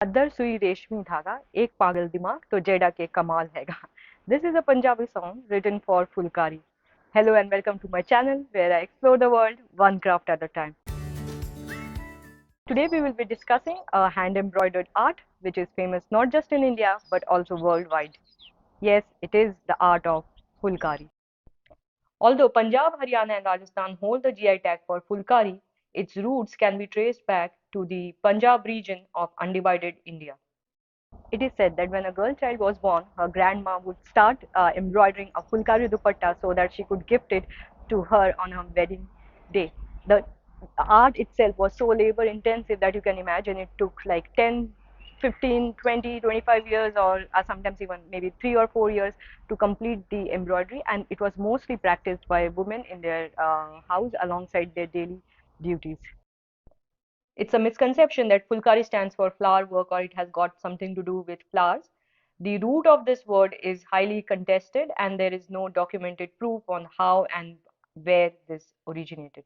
खद्दर सुई रेशमी धागा एक पागल दिमाग तो जेड़ा के कमाल हैगा. This is a Punjabi song written for Phulkari. Hello and welcome to my channel where I explore the world one craft at a time. Today we will be discussing a hand embroidered art which is famous not just in India but also worldwide. Yes, it is the art of Phulkari. Although Punjab, Haryana and Rajasthan hold the GI tag for Phulkari, its roots can be traced back to the Punjab region of undivided India. It is said that when a girl child was born, her grandma would start embroidering a Phulkari dupatta so that she could gift it to her on her wedding day. The art itself was so labor intensive that you can imagine it took like 10, 15, 20, 25 years or sometimes even maybe 3 or 4 years to complete the embroidery, and it was mostly practiced by women in their house alongside their daily duties. It's a misconception that Phulkari stands for flower work or it has got something to do with flowers. The root of this word is highly contested and there is no documented proof on how and where this originated.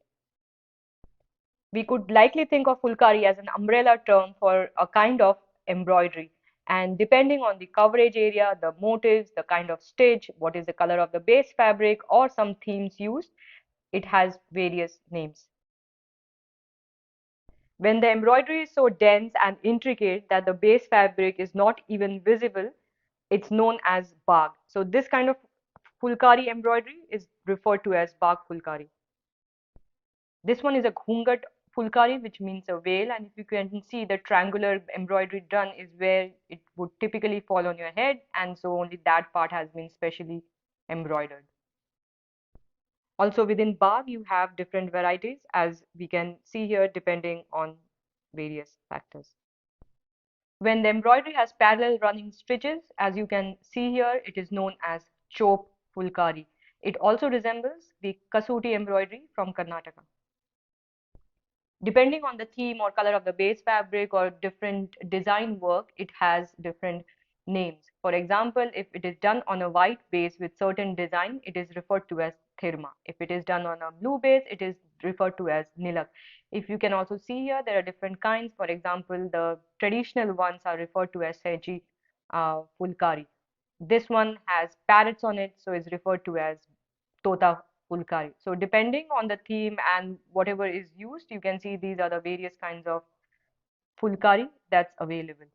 We could likely think of Phulkari as an umbrella term for a kind of embroidery. And depending on the coverage area, the motifs, the kind of stitch, what is the color of the base fabric, or some themes used, it has various names. When the embroidery is so dense and intricate that the base fabric is not even visible, it's known as bag. So this kind of Phulkari embroidery is referred to as bag Phulkari. This one is a ghungat Phulkari, which means a veil, and if you can see the triangular embroidery done is where it would typically fall on your head, and so only that part has been specially embroidered. Also within bag you have different varieties as we can see here depending on various factors. When the embroidery has parallel running stitches, as you can see here, it is known as chop Phulkari. It also resembles the Kasuti embroidery from Karnataka. Depending on the theme or color of the base fabric or different design work, it has different names. For example, if it is done on a white base with certain design, it is referred to as thirma. If it is done on a blue base, it is referred to as nilak. If you can also see here, there are different kinds. For example, the traditional ones are referred to as Seji Phulkari. This one has parrots on it, so is referred to as Tota Phulkari. So depending on the theme and whatever is used, you can see these are the various kinds of Phulkari that's available.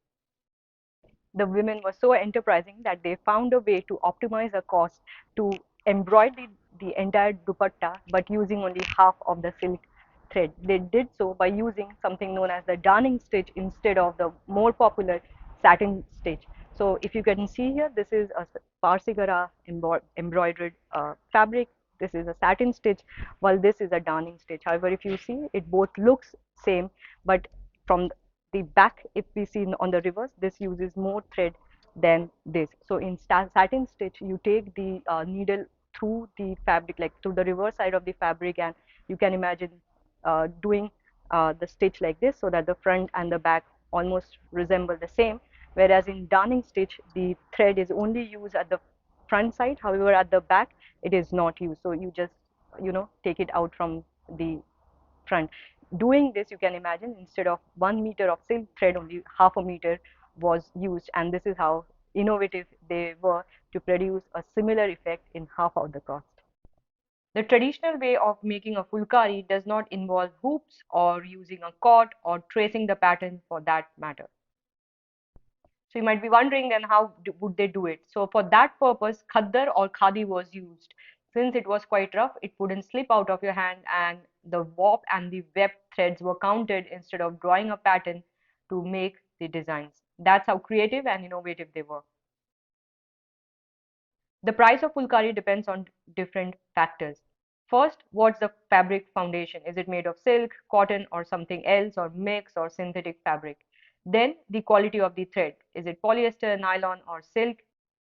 The women were so enterprising that they found a way to optimize the cost to embroider the entire dupatta but using only half of the silk thread. They did so by using something known as the darning stitch instead of the more popular satin stitch. So if you can see here, this is a Parsigara embroidered fabric. This is a satin stitch, while this is a darning stitch. However, if you see, it both looks same, but from the back, if we see on the reverse, this uses more thread than this. So in satin stitch, you take the needle through the fabric, like through the reverse side of the fabric, and you can imagine doing the stitch like this so that the front and the back almost resemble the same. Whereas in darning stitch, the thread is only used at the front side. However, at the back, it is not used. So you just, take it out from the front. Doing this, you can imagine, instead of 1 meter of silk thread, only half a meter was used, and this is how innovative they were to produce a similar effect in half of the cost. The traditional way of making a Phulkari does not involve hoops or using a cord or tracing the pattern for that matter. So you might be wondering then how would they do it? So for that purpose, khaddar or khadi was used. Since it was quite rough, it wouldn't slip out of your hand, and the warp and the web threads were counted instead of drawing a pattern to make the designs. That's how creative and innovative they were. The price of Phulkari depends on different factors. First, what's the fabric foundation? Is it made of silk, cotton, or something else, or mix, or synthetic fabric? Then, the quality of the thread. Is it polyester, nylon, or silk?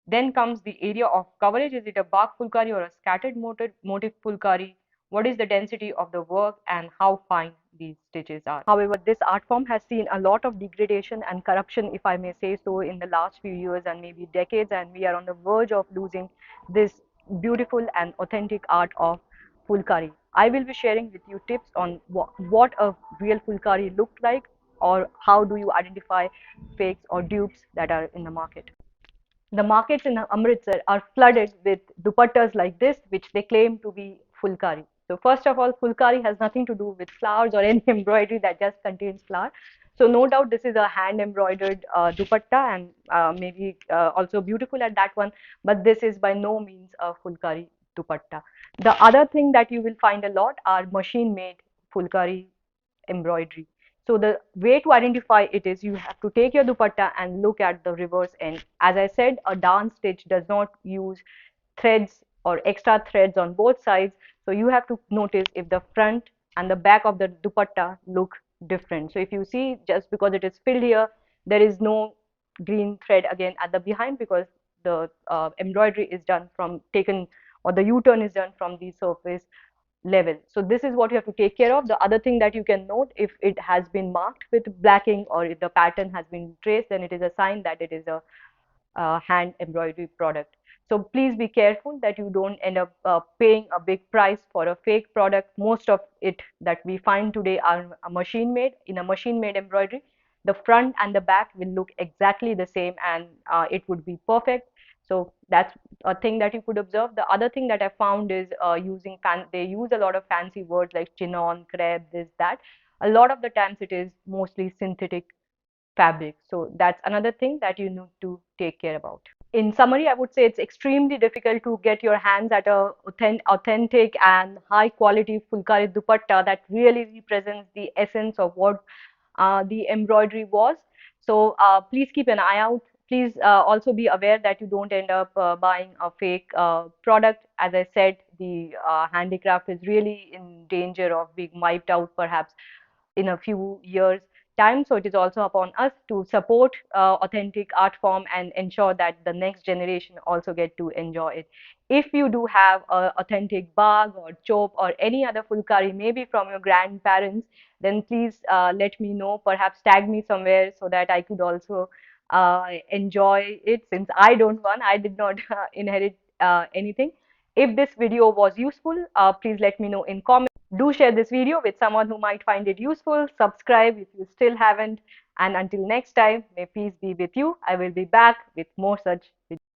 Then comes the area of coverage. Is it a bark Phulkari or a scattered motif Phulkari? What is the density of the work and how fine these stitches are? However, this art form has seen a lot of degradation and corruption, if I may say so, in the last few years and maybe decades, and we are on the verge of losing this beautiful and authentic art of Phulkari. I will be sharing with you tips on what a real Phulkari looked like or how do you identify fakes or dupes that are in the market? The markets in Amritsar are flooded with dupattas like this, which they claim to be Phulkari. So first of all, Phulkari has nothing to do with flowers or any embroidery that just contains flower. So no doubt this is a hand embroidered dupatta, and maybe also beautiful at that one, but this is by no means a Phulkari dupatta. The other thing that you will find a lot are machine made Phulkari embroidery. So the way to identify it is you have to take your dupatta and look at the reverse end. As I said, a dance stitch does not use threads or extra threads on both sides. So you have to notice if the front and the back of the dupatta look different. So if you see, just because it is filled here, there is no green thread again at the behind, because the embroidery is done from taken, or the U-turn is done from the surface level. So this is what you have to take care of. The other thing that you can note, if it has been marked with blacking or if the pattern has been traced, then it is a sign that it is a hand embroidery product. So please be careful that you don't end up paying a big price for a fake product. Most of it that we find today are machine made. In a machine made embroidery, the front and the back will look exactly the same, and it would be perfect. So that's a thing that you could observe. The other thing that I found is they use a lot of fancy words like chinon, crepe, this, that. A lot of the times it is mostly synthetic fabric. So that's another thing that you need to take care about. In summary, I would say it's extremely difficult to get your hands at a authentic and high quality Phulkari dupatta that really represents the essence of what the embroidery was. So please keep an eye out. Please also be aware that you don't end up buying a fake product. As I said, the handicraft is really in danger of being wiped out perhaps in a few years time. So it is also upon us to support authentic art form and ensure that the next generation also get to enjoy it. If you do have a authentic bag or chop or any other Phulkari, maybe from your grandparents, then please let me know, perhaps tag me somewhere so that I could also enjoy it, since I don't want, I did not inherit anything. If this video was useful, please let me know in comments. Do share this video with someone who might find it useful. Subscribe if you still haven't. And until next time, may peace be with you. I will be back with more such videos.